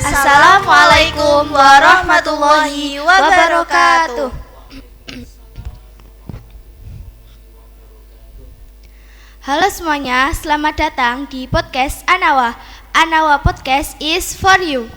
Assalamualaikum warahmatullahi wabarakatuh. Halo semuanya, selamat datang di podcast Anawa. Anawa Podcast is for you.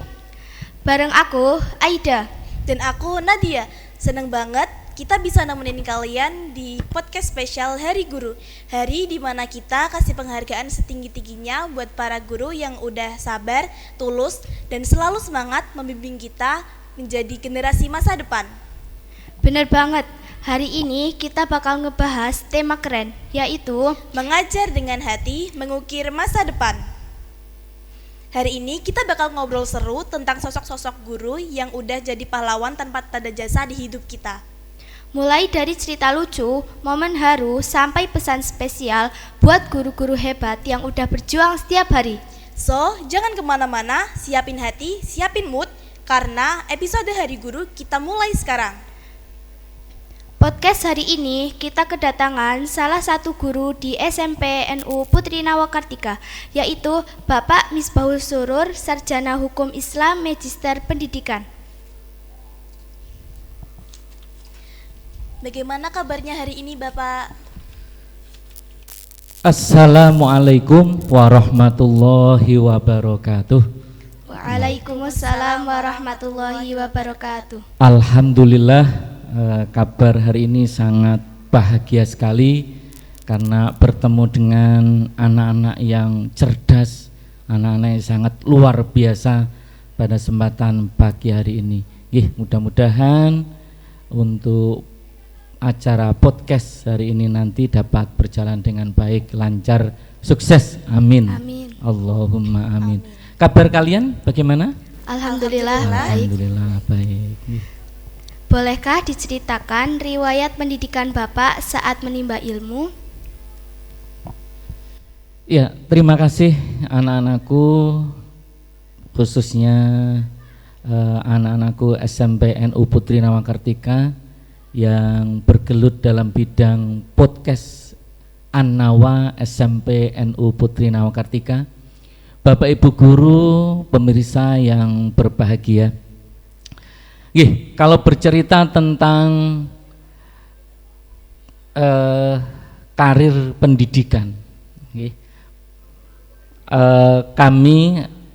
Bareng aku, Aida. Dan aku, Nadia. Seneng banget kita bisa nemenin kalian di podcast spesial Hari Guru. Hari dimana kita kasih penghargaan setinggi-tingginya buat para guru yang udah sabar, tulus, dan selalu semangat membimbing kita menjadi generasi masa depan. Bener banget, hari ini kita bakal ngebahas tema keren, yaitu mengajar dengan hati, mengukir masa depan. Hari ini kita bakal ngobrol seru tentang sosok-sosok guru yang udah jadi pahlawan tanpa tanda jasa di hidup kita. Mulai dari cerita lucu, momen haru, sampai pesan spesial buat guru-guru hebat yang udah berjuang setiap hari. So, jangan kemana-mana, siapin hati, siapin mood, karena episode Hari Guru kita mulai sekarang. Podcast hari ini kita kedatangan salah satu guru di SMP NU Putri Nawakartika, yaitu Bapak Misbahul Surur, Sarjana Hukum Islam Magister Pendidikan. Bagaimana kabarnya hari ini, Bapak? Assalamualaikum warahmatullahi wabarakatuh. Waalaikumsalam warahmatullahi wabarakatuh. Alhamdulillah, kabar hari ini sangat bahagia sekali karena bertemu dengan anak-anak yang cerdas, anak-anak yang sangat luar biasa pada kesempatan pagi hari ini. Mudah-mudahan untuk acara podcast hari ini nanti dapat berjalan dengan baik, lancar, sukses. Amin. Amin. Allahumma amin. Kabar kalian bagaimana? Alhamdulillah baik. Alhamdulillah baik. Bolehkah diceritakan riwayat pendidikan Bapak saat menimba ilmu? Ya, terima kasih anak-anakku, khususnya anak-anakku SMP NU Putri Nawakartika yang bergelut dalam bidang podcast An-Nawa SMP NU Putri Nawakartika. Bapak Ibu guru, pemirsa yang berbahagia. Kalau bercerita tentang karir pendidikan,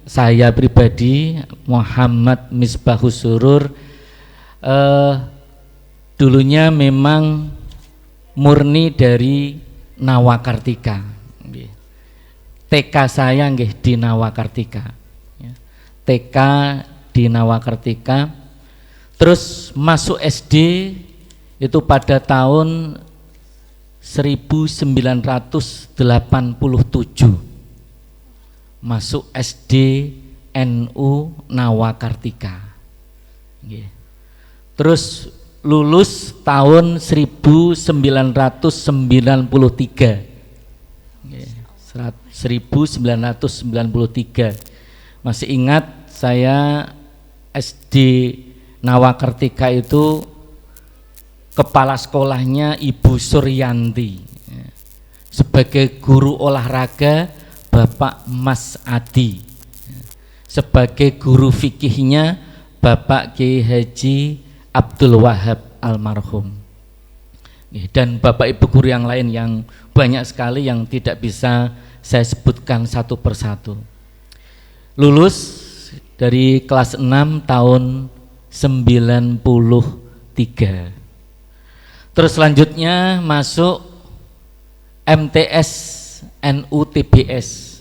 saya pribadi Muhammad Misbahul Surur, dulunya memang murni dari Nawakartika. TK saya di Nawakartika. TK di Nawakartika. Terus masuk SD itu pada tahun 1987. Masuk SD NU Nawakartika. Terus lulus tahun 1993. 1993. Masih ingat saya SD Nawakartika itu kepala sekolahnya Ibu Suryanti. Sebagai guru olahraga Bapak Mas Adi. Sebagai guru fikihnya Bapak Kiai Haji Abdul Wahab almarhum. Dan Bapak Ibu guru yang lain yang banyak sekali yang tidak bisa saya sebutkan satu persatu. Lulus dari kelas 6 tahun 93. Terus selanjutnya masuk MTS NU TBS.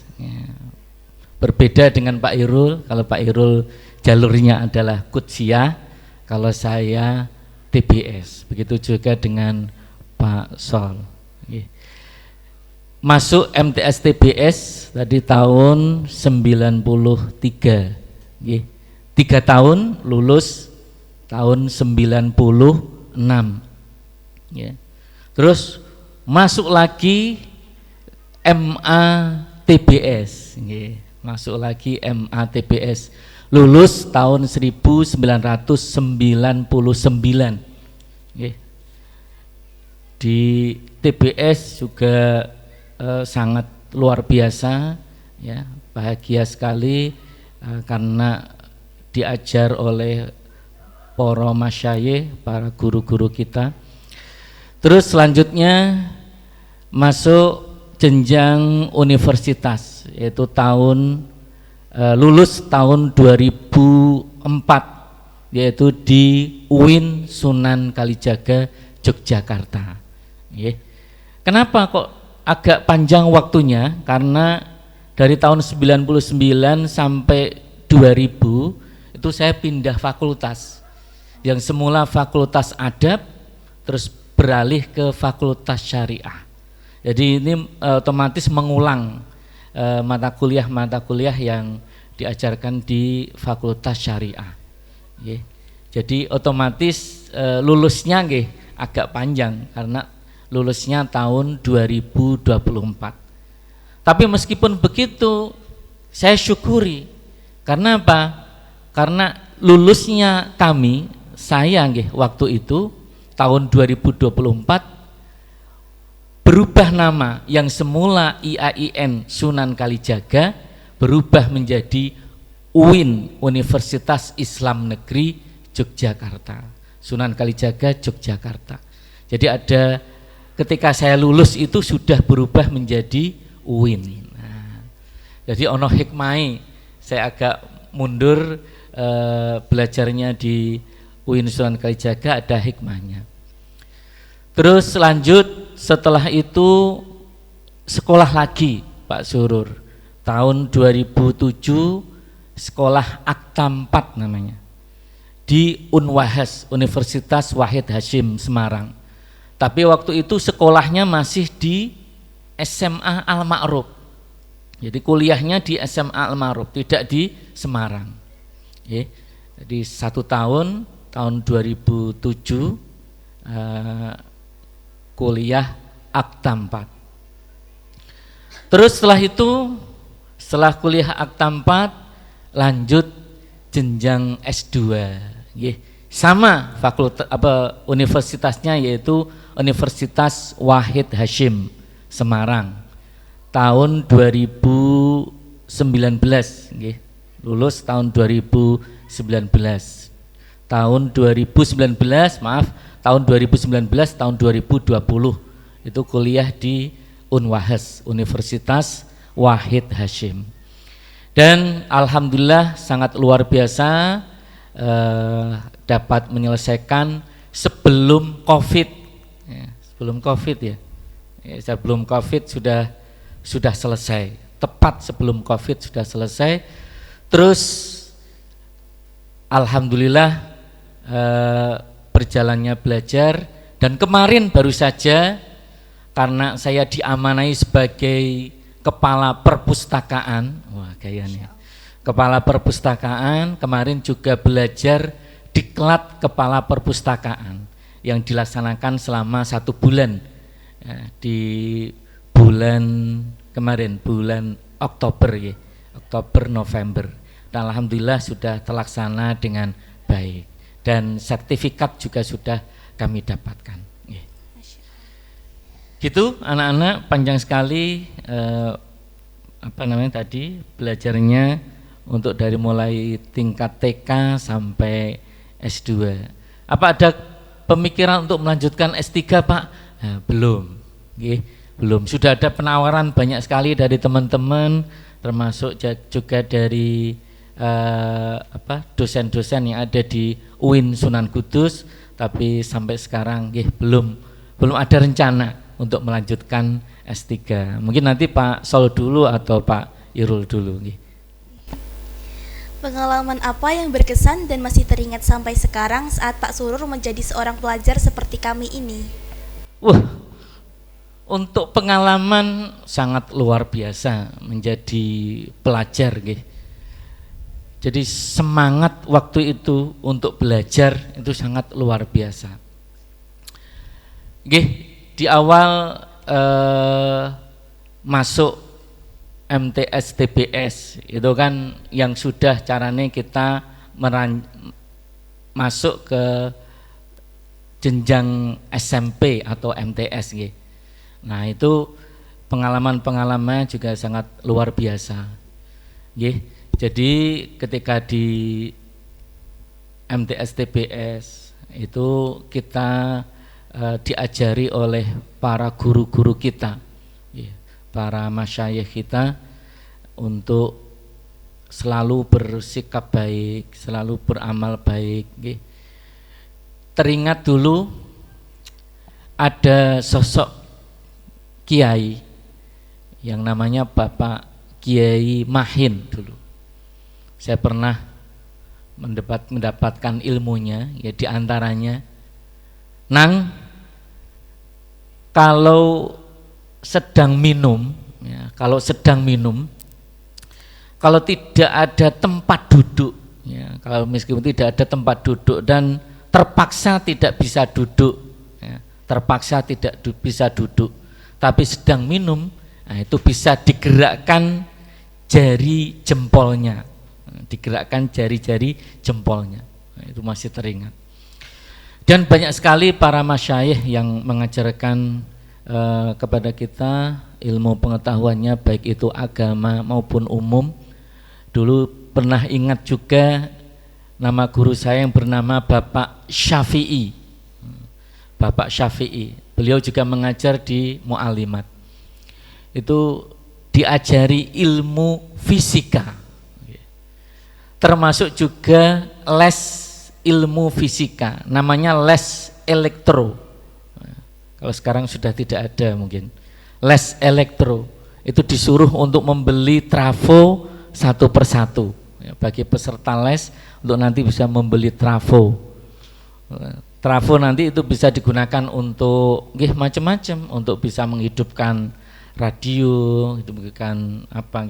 Berbeda dengan Pak Irul, kalau Pak Irul jalurnya adalah Kutsiah, kalau saya TBS. Begitu juga dengan Pak Sol. Masuk MTS TBS tadi tahun 93. 3 tahun lulus tahun 96. Terus masuk lagi MA TBS. Masuk lagi MA TBS. Lulus tahun 1999. Di TBS juga sangat luar biasa, ya, bahagia sekali karena diajar oleh para masyayikh, para guru-guru kita. Terus selanjutnya masuk jenjang universitas, yaitu lulus tahun 2004, yaitu di UIN Sunan Kalijaga Yogyakarta. Kenapa kok agak panjang waktunya? Karena dari tahun 99 sampai 2000 itu saya pindah fakultas. Yang semula fakultas adab terus beralih ke fakultas syariah. Jadi ini otomatis mengulang mata kuliah yang diajarkan di fakultas syariah. Jadi otomatis lulusnya agak panjang karena lulusnya tahun 2024. Tapi meskipun begitu saya syukuri. Karena apa? Karena lulusnya saya waktu itu tahun 2024 berubah nama, yang semula IAIN Sunan Kalijaga berubah menjadi UIN Universitas Islam Negeri Yogyakarta, Sunan Kalijaga Yogyakarta. Jadi ada ketika saya lulus itu sudah berubah menjadi UIN. Jadi ono hikmai, saya agak mundur belajarnya di UIN Sunan Kalijaga, ada hikmahnya. Terus lanjut setelah itu sekolah lagi Pak Surur, tahun 2007 sekolah Akta 4 namanya, di Unwahas, Universitas Wahid Hasyim Semarang. Tapi waktu itu sekolahnya masih di SMA Al-Ma'ruf. Jadi kuliahnya di SMA Al-Ma'ruf, tidak di Semarang. Jadi 1 tahun 2007 kuliah Akta 4. Terus setelah kuliah Akta 4 lanjut jenjang S2. Sama fakultas universitasnya, yaitu Universitas Wahid Hasyim Semarang. Tahun 2019, lulus tahun 2019. Tahun 2019 tahun 2020 itu kuliah di Unwahas, Universitas Wahid Hasyim. Dan alhamdulillah sangat luar biasa dapat menyelesaikan sebelum Covid. Sebelum Covid sudah selesai. Tepat sebelum Covid sudah selesai. Terus alhamdulillah berjalannya belajar, dan kemarin baru saja karena saya diamanai sebagai kepala perpustakaan, kepala perpustakaan, kemarin juga belajar diklat kepala perpustakaan yang dilaksanakan selama 1 bulan di bulan kemarin, bulan Oktober November, dan alhamdulillah sudah terlaksana dengan baik. Dan sertifikat juga sudah kami dapatkan. Gitu anak-anak, panjang sekali belajarnya untuk dari mulai tingkat TK sampai S2. Apa ada pemikiran untuk melanjutkan S3 Pak? Belum. Belum. Sudah ada penawaran banyak sekali dari teman-teman, termasuk juga dari dosen-dosen yang ada di UIN Sunan Kudus, tapi sampai sekarang belum ada rencana untuk melanjutkan S3. Mungkin nanti Pak Sol dulu atau Pak Irul dulu. Pengalaman apa yang berkesan dan masih teringat sampai sekarang saat Pak Surur menjadi seorang pelajar seperti kami ini? Untuk pengalaman sangat luar biasa menjadi pelajar. Jadi semangat waktu itu untuk belajar itu sangat luar biasa. Di awal masuk MTS TBS itu kan yang sudah caranya kita masuk ke jenjang SMP atau MTS. Nah itu pengalaman-pengalaman juga sangat luar biasa. Jadi ketika di MTS TBS itu kita diajari oleh para guru-guru kita, para masyayikh kita untuk selalu bersikap baik, selalu beramal baik. Teringat dulu ada sosok kiai yang namanya Bapak Kiai Mahin dulu. Saya pernah mendapatkan ilmunya, ya diantaranya, Nang, kalau sedang minum, kalau tidak ada tempat duduk, ya, kalau meskipun tidak ada tempat duduk dan terpaksa tidak bisa duduk, ya, bisa duduk, tapi sedang minum, nah itu bisa digerakkan jari jempolnya, nah, itu masih teringat. Dan banyak sekali para masyayikh yang mengajarkan kepada kita ilmu pengetahuannya, baik itu agama maupun umum. Dulu pernah ingat juga nama guru saya yang bernama Bapak Syafi'i. Beliau juga mengajar di Mu'allimat. Itu diajari ilmu fisika, termasuk juga les ilmu fisika, namanya les elektro. Kalau sekarang sudah tidak ada mungkin. Les elektro itu disuruh untuk membeli trafo satu persatu, ya, bagi peserta les untuk nanti bisa membeli trafo. Trafo nanti itu bisa digunakan untuk macam-macam, untuk bisa menghidupkan radio, hidupkan apa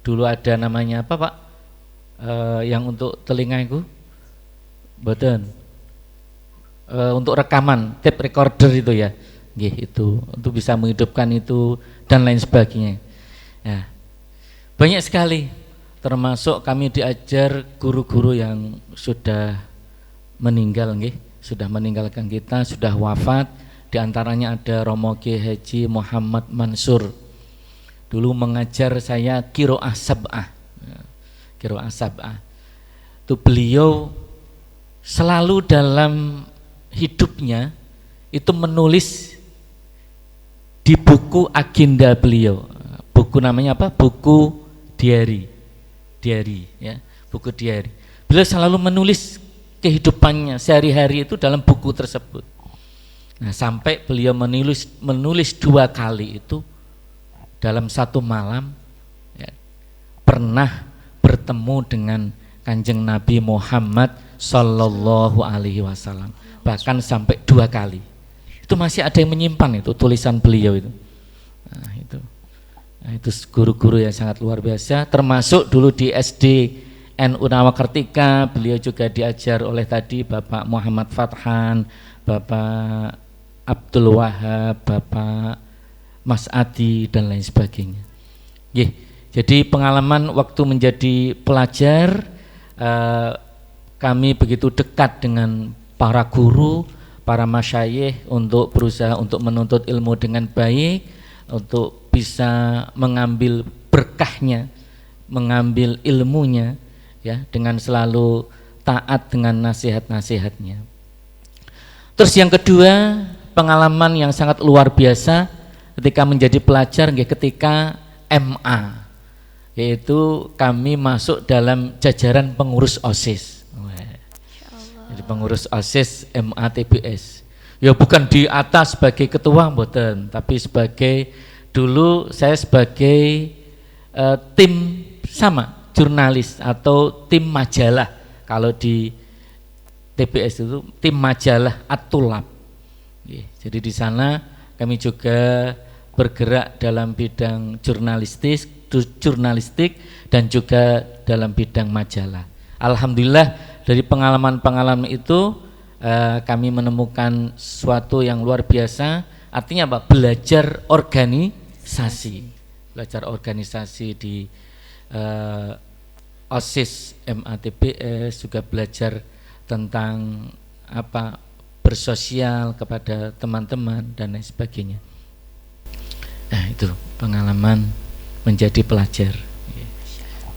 dulu ada namanya apa Pak? Yang untuk telinga itu, betul. Untuk rekaman, tape recorder itu ya, itu untuk bisa menghidupkan itu dan lain sebagainya. Ya, banyak sekali, termasuk kami diajar guru-guru yang sudah meninggal, sudah meninggalkan kita, sudah wafat. Di antaranya ada Romo Kiai Haji Muhammad Mansur. Dulu mengajar saya Qiraah Sab'ah. Itu beliau selalu dalam hidupnya itu menulis di buku agenda beliau. Buku namanya apa? Buku diary ya, buku diary. Beliau selalu menulis kehidupannya sehari-hari itu dalam buku tersebut. Nah, sampai beliau menulis 2 kali itu dalam satu malam, ya, pernah bertemu dengan Kanjeng Nabi Muhammad Sallallahu Alaihi Wasallam, bahkan sampai 2 kali. Itu masih ada yang menyimpan itu tulisan beliau itu. Nah, itu guru-guru yang sangat luar biasa. Termasuk dulu di SD NU Nawakartika beliau juga diajar oleh tadi Bapak Muhammad Fathan, Bapak Abdul Wahab, Bapak Mas Adi dan lain sebagainya. Jadi pengalaman waktu menjadi pelajar, kami begitu dekat dengan para guru, para masyayikh untuk berusaha untuk menuntut ilmu dengan baik, untuk bisa mengambil berkahnya, mengambil ilmunya, ya, dengan selalu taat dengan nasihat-nasihatnya. Terus yang kedua, pengalaman yang sangat luar biasa ketika menjadi pelajar, ketika MA, yaitu kami masuk dalam jajaran pengurus OSIS. Jadi pengurus OSIS MA TBS. Ya bukan di atas sebagai ketua mboten, tapi dulu saya sebagai tim sama jurnalis atau tim majalah. Kalau di TBS itu tim majalah At-Tulab. Jadi di sana kami juga bergerak dalam bidang jurnalistik dan juga dalam bidang majalah. Alhamdulillah dari pengalaman-pengalaman itu kami menemukan sesuatu yang luar biasa. Artinya apa? Belajar organisasi di OSIS MATBS, juga belajar tentang apa, bersosial kepada teman-teman dan lain sebagainya. Nah, itu pengalaman menjadi pelajar.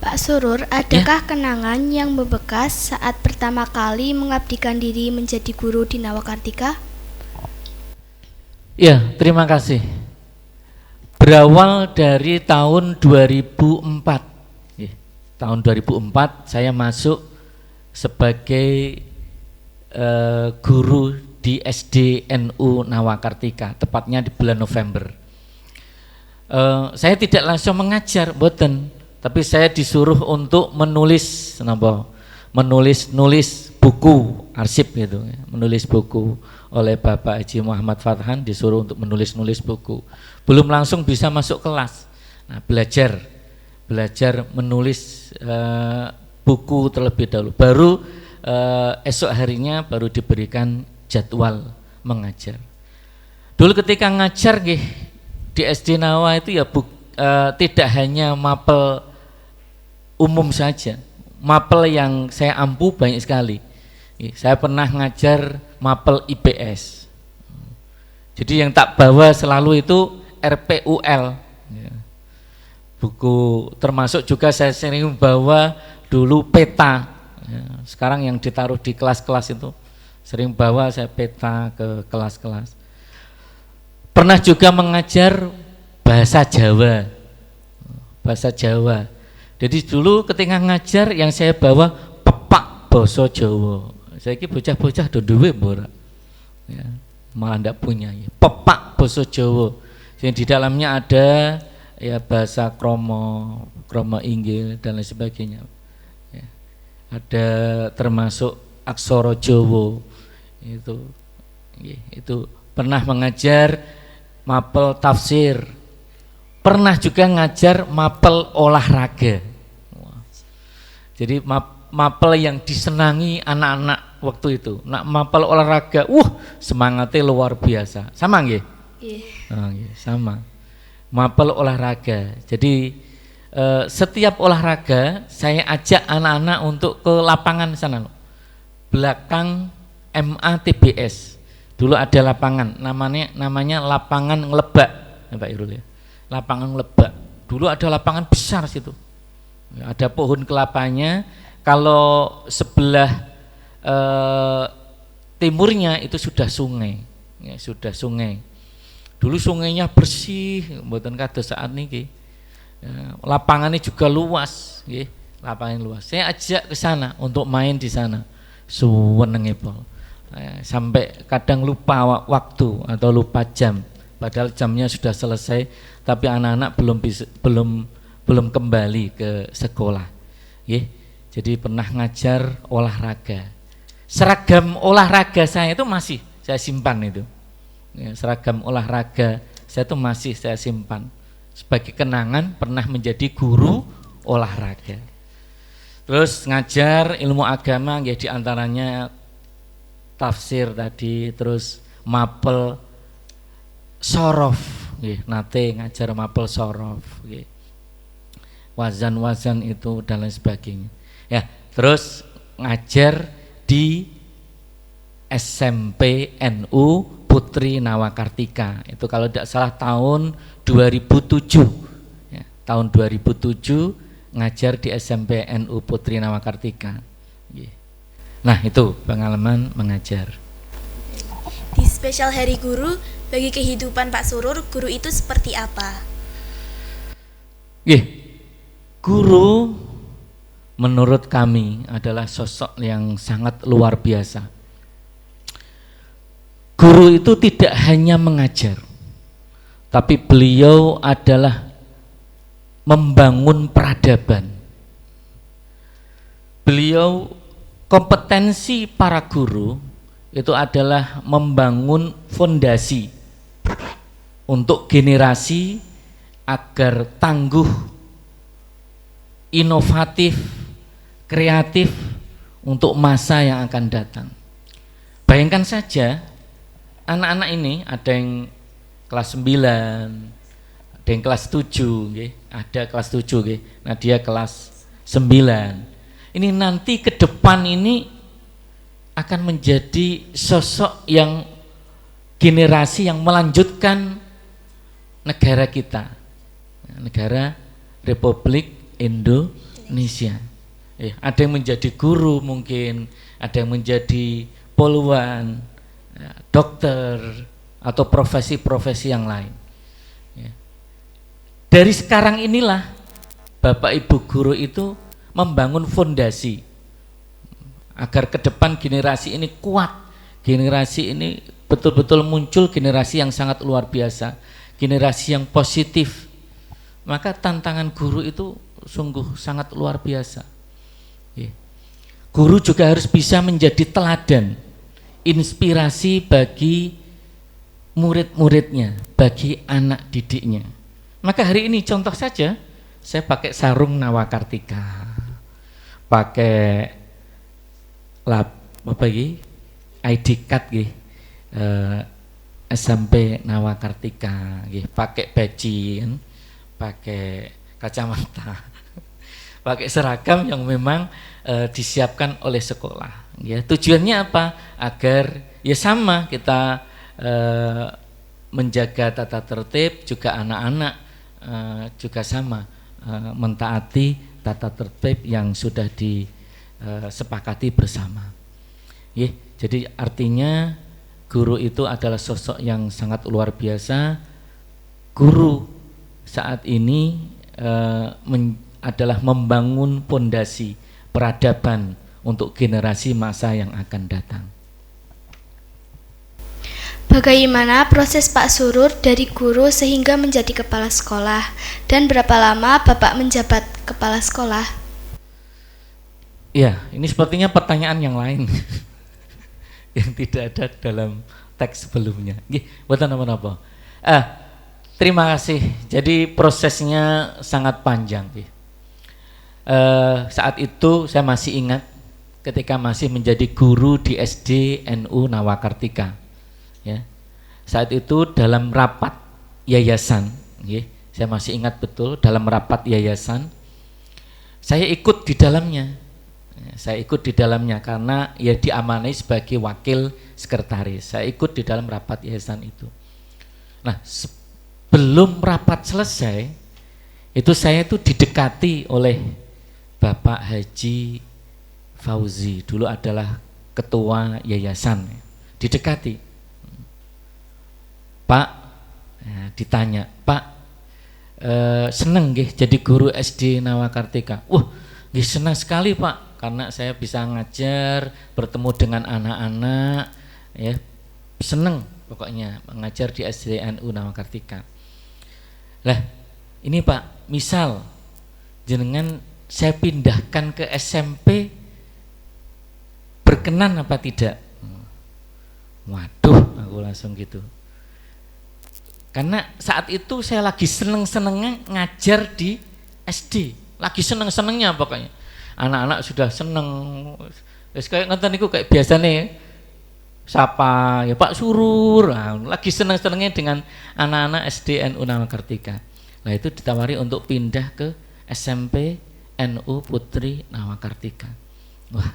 Pak Surur, adakah kenangan yang membekas saat pertama kali mengabdikan diri menjadi guru di Nawakartika? Ya, terima kasih. Berawal dari tahun 2004. Tahun 2004 saya masuk sebagai guru di SDNU Nawakartika, tepatnya di bulan November. Saya tidak langsung mengajar, boten, tapi saya disuruh untuk menulis buku arsip gitu, menulis buku oleh Bapak Haji Muhammad Fathan, disuruh untuk menulis buku. Belum langsung bisa masuk kelas. Nah, belajar menulis buku terlebih dahulu. Baru esok harinya baru diberikan jadwal mengajar. Dulu ketika ngajar di SD Nawa itu ya tidak hanya mapel umum saja, mapel yang saya ampu banyak sekali. Saya pernah ngajar mapel IPS. Jadi yang tak bawa selalu itu RPUL. Buku, termasuk juga saya sering bawa dulu peta. Sekarang yang ditaruh di kelas-kelas itu sering bawa saya peta ke kelas-kelas. Pernah juga mengajar bahasa Jawa. Jadi dulu ketika ngajar yang saya bawa pepak basa Jawa. Saya ki bocah-bocah do duwe mbora. Ya, malah ndak punya. Pepak basa Jawa. Yang di dalamnya ada ya bahasa kromo inggil dan lain sebagainya. Ya. Ada termasuk aksara Jawa. Itu pernah mengajar mapel tafsir. Pernah juga ngajar mapel olahraga. Jadi mapel yang disenangi anak-anak waktu itu. Nak mapel olahraga, semangatnya luar biasa. Sama nggih? Nggih, sama. Mapel olahraga. Jadi setiap olahraga saya ajak anak-anak untuk ke lapangan sana. Belakang MATBS. Dulu ada lapangan, namanya lapangan Ngelebak, ya Pak Irul ya. Lapangan Ngelebak. Dulu ada lapangan besar situ. Ada pohon kelapanya. Kalau sebelah timurnya itu sudah sungai. Ya, sudah sungai. Dulu sungainya bersih, mboten kados saat niki. Ya, lapangannya juga luas, nggih. Lapangan luas. Saya ajak ke sana untuk main di sana. Suwenengipun. Sampai kadang lupa waktu atau lupa jam. Padahal jamnya sudah selesai, tapi anak-anak belum kembali ke sekolah. Jadi pernah ngajar olahraga. Seragam olahraga saya itu masih saya simpan itu. Seragam olahraga saya itu masih saya simpan sebagai kenangan pernah menjadi guru olahraga. Terus ngajar ilmu agama ya diantaranya tafsir tadi, terus mapel sorof, nate ngajar mapel sorof, wazan itu dan lain sebagainya. Ya, terus ngajar di SMP NU Putri Nawakartika. Itu kalau tidak salah tahun 2007. Ya, tahun 2007 ngajar di SMP NU Putri Nawakartika. Nah, itu pengalaman mengajar. Di spesial Hari Guru, bagi kehidupan Pak Surur, guru itu seperti apa? Guru menurut kami adalah sosok yang sangat luar biasa. Guru itu tidak hanya mengajar, tapi beliau adalah membangun peradaban. Beliau kompetensi para guru itu adalah membangun fondasi untuk generasi agar tangguh, inovatif, kreatif untuk masa yang akan datang. Bayangkan saja anak-anak ini ada yang kelas 9, ada yang kelas 7, ada kelas 7, nah dia kelas 9. Ini nanti ke depan ini akan menjadi sosok yang generasi yang melanjutkan negara kita, negara Republik Indonesia. Indonesia. Ada yang menjadi guru mungkin, ada yang menjadi poluan, dokter, atau profesi-profesi yang lain. Dari sekarang inilah Bapak Ibu guru itu membangun fondasi agar ke depan generasi ini kuat, generasi ini betul-betul muncul generasi yang sangat luar biasa, generasi yang positif. Maka tantangan guru itu sungguh sangat luar biasa. Guru juga harus bisa menjadi teladan, inspirasi bagi murid-muridnya, bagi anak didiknya. Maka hari ini contoh saja, saya pakai sarung Nawakartika, pakai ID card SMP Nawakartika, pakai peci, pakai kacamata, pakai seragam yang memang disiapkan oleh sekolah. Tujuannya apa? Agar sama kita menjaga tata tertib, juga anak-anak juga sama mentaati tata tertib yang sudah disepakati bersama. Jadi artinya guru itu adalah sosok yang sangat luar biasa. Guru saat ini adalah membangun pondasi peradaban untuk generasi masa yang akan datang. Bagaimana proses Pak Surur dari guru sehingga menjadi kepala sekolah, dan berapa lama Bapak menjabat kepala sekolah? Ya, ini sepertinya pertanyaan yang lain yang tidak ada dalam teks sebelumnya. Buatan apa-apa. Terima kasih. Jadi prosesnya sangat panjang. Saat itu saya masih ingat ketika masih menjadi guru di SD NU Nawakartika. Saat itu dalam rapat yayasan, saya masih ingat betul, dalam rapat yayasan saya ikut di dalamnya. Saya ikut di dalamnya karena diamanai sebagai wakil sekretaris. Saya ikut di dalam rapat yayasan itu. Nah, sebelum rapat selesai, itu saya itu didekati oleh Bapak Haji Fauzi, dulu adalah ketua yayasan. Didekati, Pak, ditanya, Pak, seneng jadi guru SD Nawakartika? Senang sekali Pak, karena saya bisa ngajar, bertemu dengan anak-anak, seneng pokoknya mengajar di SD NU Nawakartika. Lah, ini Pak, misal jenengan saya pindahkan ke SMP, berkenan apa tidak? Waduh, aku langsung gitu. Karena saat itu saya lagi seneng-senengnya ngajar di SD, lagi seneng-senengnya pokoknya. Anak-anak sudah seneng, kayak nonton niku kayak biasanya sapa Pak Surur, lagi seneng-senengnya dengan anak-anak SD NU Nawakartika. Nah itu ditawari untuk pindah ke SMP NU Putri Nawakartika. Wah,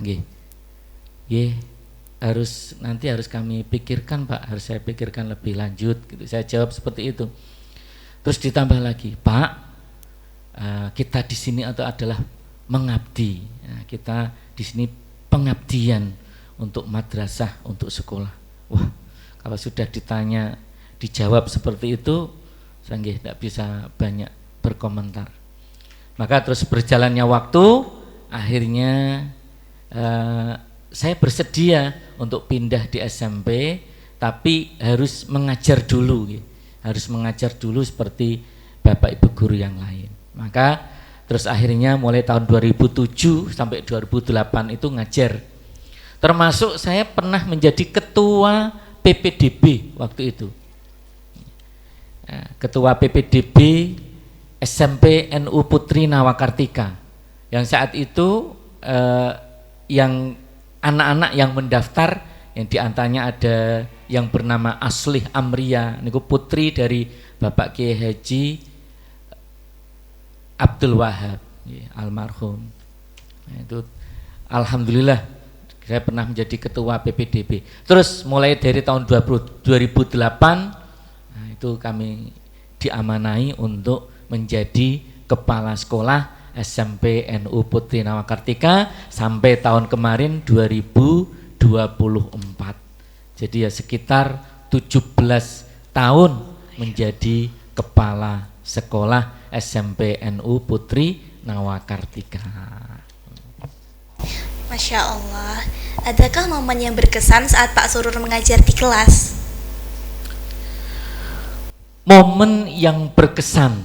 nanti harus kami pikirkan Pak, harus saya pikirkan lebih lanjut gitu. Saya jawab seperti itu. Terus ditambah lagi, Pak, kita di sini adalah mengabdi. Kita di sini pengabdian untuk madrasah, untuk sekolah. Wah, kalau sudah ditanya, dijawab seperti itu, saya tidak bisa banyak berkomentar. Maka terus berjalannya waktu, akhirnya saya bersedia untuk pindah di SMP, tapi harus mengajar dulu, harus mengajar dulu seperti Bapak Ibu guru yang lain. Maka terus akhirnya mulai tahun 2007 sampai 2008 itu ngajar. Termasuk saya pernah menjadi ketua PPDB waktu itu. Ketua PPDB SMP NU Putri Nawakartika. Yang saat itu yang anak-anak yang mendaftar, yang diantaranya ada yang bernama Aslih Amria, niku putri dari Bapak Kiai Haji Abdul Wahab, almarhum. Nah, itu alhamdulillah saya pernah menjadi ketua PPDB. Terus mulai dari tahun 2008, itu kami diamanai untuk menjadi kepala sekolah SMP NU Putri Nawakartika sampai tahun kemarin 2024. Jadi ya sekitar 17 tahun menjadi kepala sekolah SMP NU Putri Nawakartika. Masya Allah, adakah momen yang berkesan saat Pak Surur mengajar di kelas? Momen yang berkesan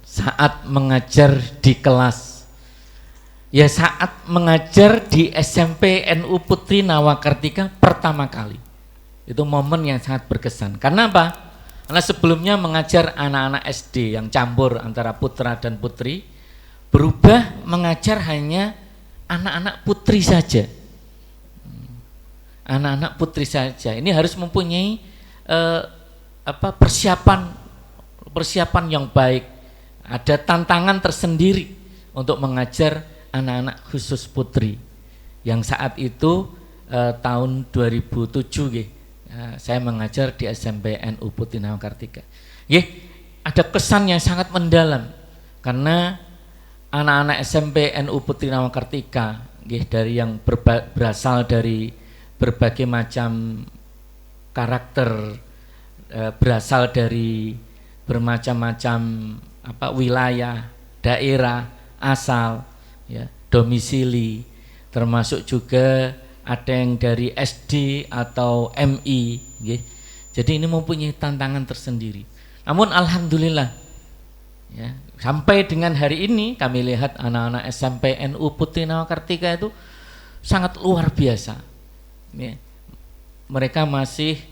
saat mengajar di kelas, ya saat mengajar di SMP NU Putri Nawakartika pertama kali. Itu momen yang sangat berkesan. Karena apa? Karena sebelumnya mengajar anak-anak SD yang campur antara putra dan putri, berubah mengajar hanya anak-anak putri saja. Anak-anak putri saja. Ini harus mempunyai persiapan yang baik. Ada tantangan tersendiri untuk mengajar anak-anak khusus putri. Yang saat itu tahun 2007 saya mengajar di SMP NU Putri Nawakartika. Ada kesan yang sangat mendalam karena anak-anak SMP NU Putri Nawakartika dari yang berasal dari berbagai macam karakter, berasal dari bermacam-macam wilayah, daerah, asal, ya, domisili, termasuk juga ada yang dari SD atau MI, jadi ini mempunyai tantangan tersendiri. Namun alhamdulillah, ya, sampai dengan hari ini kami lihat anak-anak SMP NU Putri Nawakartika itu sangat luar biasa. Ya, mereka masih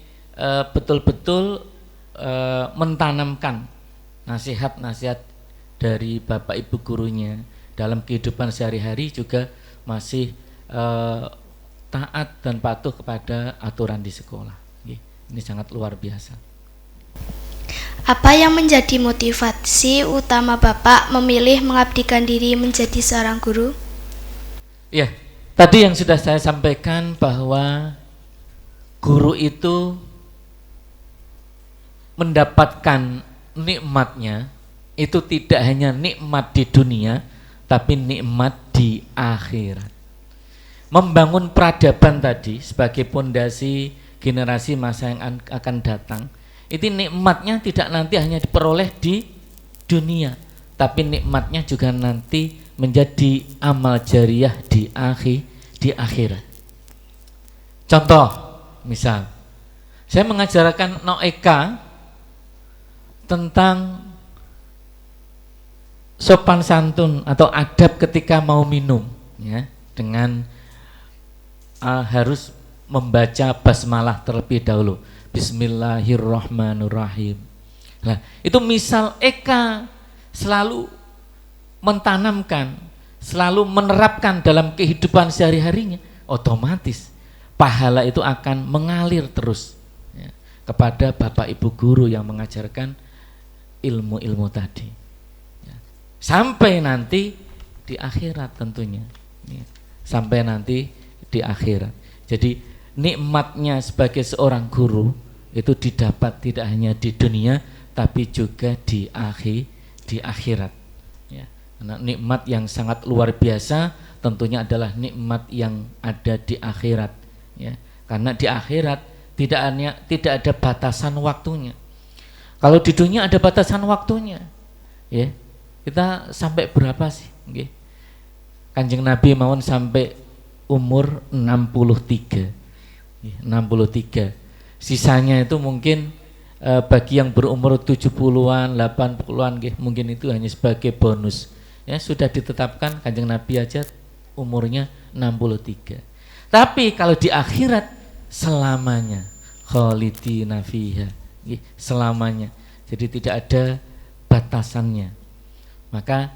betul-betul mentanamkan nasihat-nasihat dari bapak ibu gurunya dalam kehidupan sehari-hari, juga masih taat dan patuh kepada aturan di sekolah. Ini sangat luar biasa. Apa yang menjadi motivasi utama Bapak memilih mengabdikan diri menjadi seorang guru? Ya, tadi yang sudah saya sampaikan bahwa guru itu mendapatkan nikmatnya itu tidak hanya nikmat di dunia, tapi nikmat di akhirat. Membangun peradaban tadi sebagai pondasi generasi masa yang akan datang, itu nikmatnya tidak nanti hanya diperoleh di dunia, tapi nikmatnya juga nanti menjadi amal jariah di akhirat. Contoh, misal saya mengajarkan Noeka tentang sopan santun atau adab ketika mau minum, ya, dengan harus membaca basmalah terlebih dahulu. Bismillahirrahmanirrahim. Nah, itu misal Eka selalu mentanamkan, selalu menerapkan dalam kehidupan sehari-harinya, otomatis pahala itu akan mengalir terus, ya, kepada bapak ibu guru yang mengajarkan ilmu-ilmu tadi, ya, sampai nanti di akhirat tentunya, ya, sampai nanti di akhirat. Jadi nikmatnya sebagai seorang guru itu didapat tidak hanya di dunia tapi juga di akhirat, ya. Karena nikmat yang sangat luar biasa tentunya adalah nikmat yang ada di akhirat, ya. Karena di akhirat tidak ada batasan waktunya. Kalau di dunia ada batasan waktunya, ya. Kita sampai berapa sih? Kanjeng Nabi mawon sampai umur 63. Sisanya itu mungkin bagi yang berumur 70-an, 80-an mungkin itu hanya sebagai bonus. Ya, sudah ditetapkan Kanjeng Nabi aja umurnya 63. Tapi kalau di akhirat selamanya, khalidina fiha, selamanya. Jadi tidak ada batasannya. Maka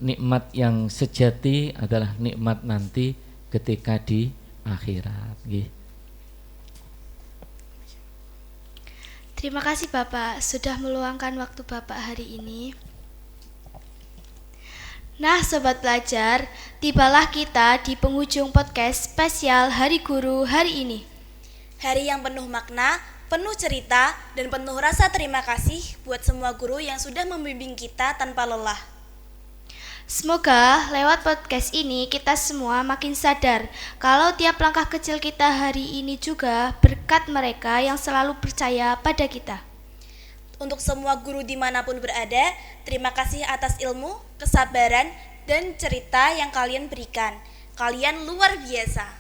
nikmat yang sejati adalah nikmat nanti ketika di akhirat. Terima kasih Bapak sudah meluangkan waktu Bapak hari ini. Nah Sobat Pelajar, tibalah kita di penghujung podcast spesial Hari Guru hari ini. Hari yang penuh makna, penuh cerita, dan penuh rasa terima kasih buat semua guru yang sudah membimbing kita tanpa lelah. Semoga lewat podcast ini kita semua makin sadar kalau tiap langkah kecil kita hari ini juga berkat mereka yang selalu percaya pada kita. Untuk semua guru dimanapun berada, terima kasih atas ilmu, kesabaran, dan cerita yang kalian berikan. Kalian luar biasa.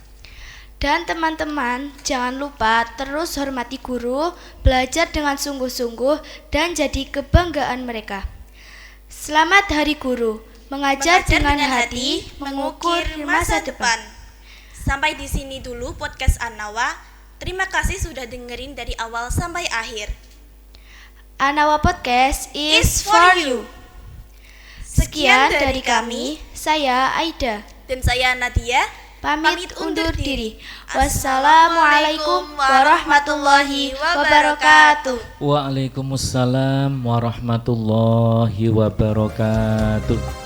Dan teman-teman, jangan lupa terus hormati guru, belajar dengan sungguh-sungguh, dan jadi kebanggaan mereka. Selamat Hari Guru, mengajar dengan hati, mengukur masa depan. Sampai di sini dulu podcast Anawa. Terima kasih sudah dengerin dari awal sampai akhir. Anawa Podcast is for you. Sekian dari kami, saya Aida. Dan saya Nadia. Pamit undur diri. Wassalamualaikum warahmatullahi wabarakatuh. Waalaikumsalam warahmatullahi wabarakatuh.